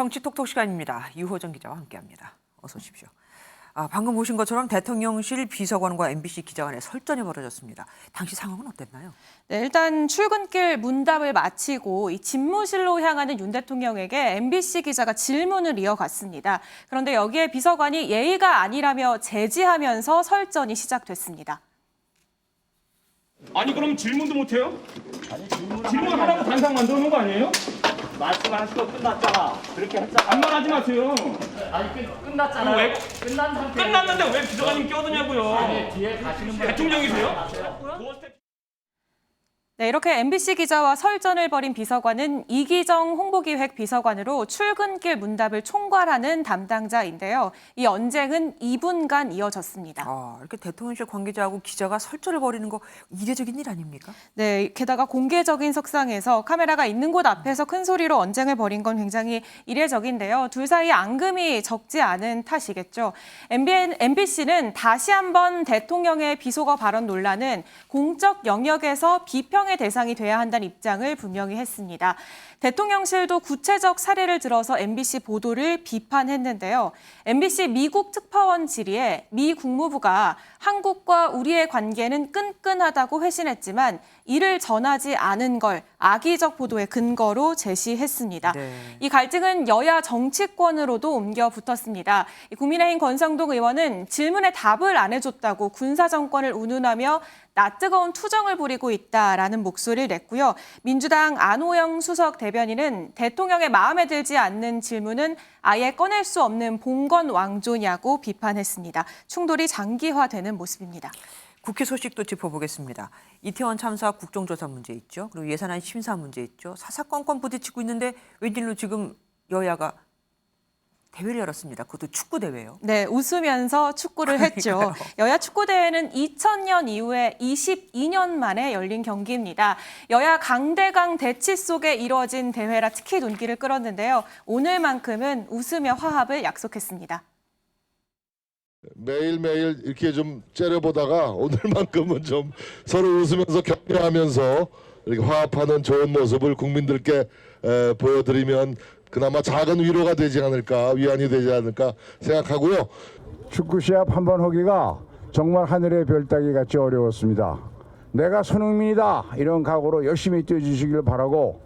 정치 톡톡 시간입니다. 유호정 기자와 함께합니다. 어서 오십시오. 방금 보신 것처럼 대통령실 비서관과 MBC 기자 간의 설전이 벌어졌습니다. 당시 상황은 어땠나요? 네, 일단 출근길 문답을 마치고 이 집무실로 향하는 윤 대통령에게 MBC 기자가 질문을 이어갔습니다. 그런데 여기에 비서관이 예의가 아니라며 제지하면서 설전이 시작됐습니다. 아니 그럼 질문도 못해요? 질문하라고 단상 만들어 놓은 거 아니에요? 말씀하시고 끝났잖아. 그렇게 했잖아. 반말하지 마세요. 아니 끝났잖아. 왜? 끝난 상태. 끝났는데 왜 비서관님 껴드냐고요? 아니 뒤에 가시는 분. 대통령이세요? 네, 이렇게 MBC 기자와 설전을 벌인 비서관은 이기정 홍보기획 비서관으로 출근길 문답을 총괄하는 담당자인데요. 이 언쟁은 2분간 이어졌습니다. 이렇게 대통령실 관계자하고 기자가 설전을 벌이는 거 이례적인 일 아닙니까? 네, 게다가 공개적인 석상에서 카메라가 있는 곳 앞에서 큰 소리로 언쟁을 벌인 건 굉장히 이례적인데요. 둘 사이 앙금이 적지 않은 탓이겠죠. MBC는 다시 한번 대통령의 비속어 발언 논란은 공적 영역에서 비평의 대상이 돼야 한다는 입장을 분명히 했습니다. 대통령실도 구체적 사례를 들어서 MBC 보도를 비판했는데요. MBC 미국 특파원 질의에 미 국무부가 한국과 우리의 관계는 끈끈하다고 회신했지만 이를 전하지 않은 걸 악의적 보도의 근거로 제시했습니다. 네. 이 갈등은 여야 정치권으로도 옮겨 붙었습니다. 국민의힘 권성동 의원은 질문에 답을 안 해줬다고 군사정권을 운운하며 낯뜨거운 투정을 부리고 있다라는 목소리를 냈고요. 민주당 안호영 수석 대변인은 대통령의 마음에 들지 않는 질문은 아예 꺼낼 수 없는 봉건왕조냐고 비판했습니다. 충돌이 장기화되는 모습입니다. 국회 소식도 짚어보겠습니다. 이태원 참사 국정조사 문제 있죠. 그리고 예산안 심사 문제 있죠. 사사건건 부딪히고 있는데 웬일로 지금 여야가 대회를 열었습니다. 그것도 축구 대회요. 네, 웃으면서 축구를 했죠. 여야 축구 대회는 2000년 이후에 22년 만에 열린 경기입니다. 여야 강대강 대치 속에 이루어진 대회라 특히 눈길을 끌었는데요. 오늘만큼은 웃으며 화합을 약속했습니다. 매일매일 이렇게 좀 째려보다가 오늘만큼은 좀 서로 웃으면서 격려하면서 이렇게 화합하는 좋은 모습을 국민들께 보여드리면 그나마 작은 위로가 되지 않을까, 위안이 되지 않을까 생각하고요. 축구 시합 한 번 하기가 정말 하늘의 별 따기 같이 어려웠습니다. 내가 손흥민이다 이런 각오로 열심히 뛰어주시길 바라고.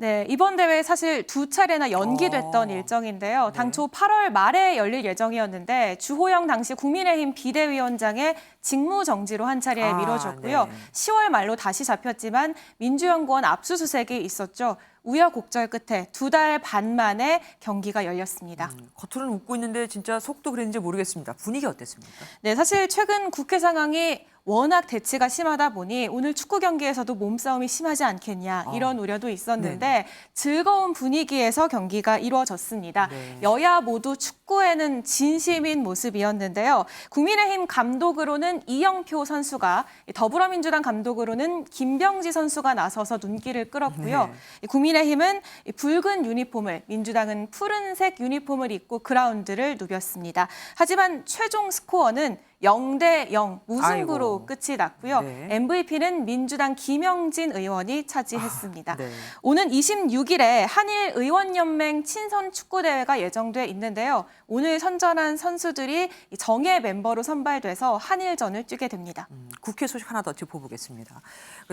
네, 이번 대회 사실 두 차례나 연기됐던 일정인데요. 당초 8월 말에 열릴 예정이었는데 주호영 당시 국민의힘 비대위원장의 직무정지로 한 차례 미뤄졌고요. 네. 10월 말로 다시 잡혔지만 민주연구원 압수수색이 있었죠. 우여곡절 끝에 2달 반 만에 경기가 열렸습니다. 겉으로는 웃고 있는데 진짜 속도 그랬는지 모르겠습니다. 분위기 어땠습니까? 네, 사실 최근 국회 상황이 워낙 대치가 심하다 보니 오늘 축구 경기에서도 몸싸움이 심하지 않겠냐 이런 우려도 있었는데 즐거운 분위기에서 경기가 이루어졌습니다. 네. 여야 모두 축구에는 진심인 모습이었는데요. 국민의힘 감독으로는 이영표 선수가, 더불어민주당 감독으로는 김병지 선수가 나서서 눈길을 끌었고요. 국민의힘은 붉은 유니폼을, 민주당은 푸른색 유니폼을 입고 그라운드를 누볐습니다. 하지만 최종 스코어는 0대0 무승부로 끝이 났고요. 네. MVP는 민주당 김영진 의원이 차지했습니다. 네. 오는 26일에 한일 의원연맹 친선 축구대회가 예정돼 있는데요. 오늘 선전한 선수들이 정예 멤버로 선발돼서 한일전을 뛰게 됩니다. 국회 소식 하나 더 짚어보겠습니다.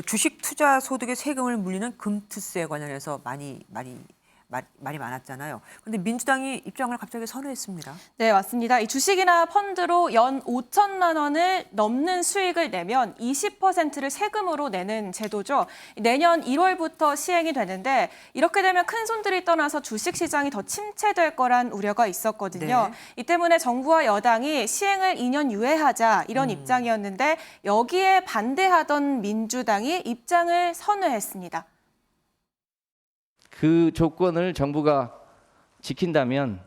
주식 투자 소득의 세금을 물리는 금투세 관련해서 말이 많았잖아요. 그런데 민주당이 입장을 갑자기 선회했습니다. 네, 맞습니다. 이 주식이나 펀드로 연 5천만 원을 넘는 수익을 내면 20%를 세금으로 내는 제도죠. 내년 1월부터 시행이 되는데 이렇게 되면 큰 손들이 떠나서 주식 시장이 더 침체될 거란 우려가 있었거든요. 이 때문에 정부와 여당이 시행을 2년 유예하자 이런 입장이었는데 여기에 반대하던 민주당이 입장을 선회했습니다. 그 조건을 정부가 지킨다면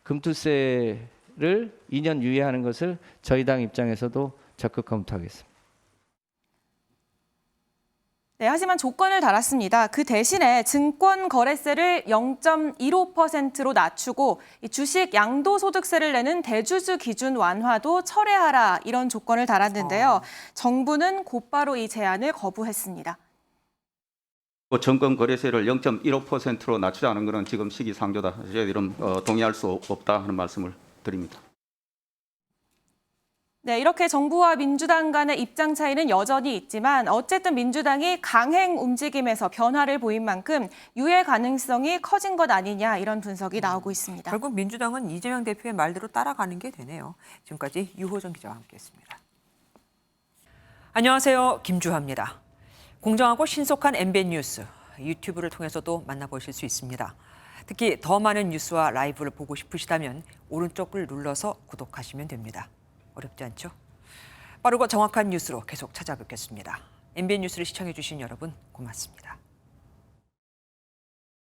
금투세를 2년 유예하는 것을 저희 당 입장에서도 적극 검토하겠습니다. 네, 하지만 조건을 달았습니다. 그 대신에 증권거래세를 0.15%로 낮추고 주식 양도소득세를 내는 대주주 기준 완화도 철회하라 이런 조건을 달았는데요. 정부는 곧바로 이 제안을 거부했습니다. 정권 거래세를 0.15%로 낮추자는 것은 지금 시기상조다. 저희들은 동의할 수 없다 하는 말씀을 드립니다. 네, 이렇게 정부와 민주당 간의 입장 차이는 여전히 있지만 어쨌든 민주당이 강행 움직임에서 변화를 보인 만큼 유예 가능성이 커진 것 아니냐 이런 분석이 나오고 있습니다. 결국 민주당은 이재명 대표의 말대로 따라가는 게 되네요. 지금까지 유호정 기자와 함께했습니다. 안녕하세요, 김주하입니다. 공정하고 신속한 MBN 뉴스 유튜브를 통해서도 만나보실 수 있습니다. 특히 더 많은 뉴스와 라이브를 보고 싶으시다면 오른쪽을 눌러서 구독하시면 됩니다. 어렵지 않죠? 빠르고 정확한 뉴스로 계속 찾아뵙겠습니다. MBN 뉴스를 시청해 주신 여러분 고맙습니다.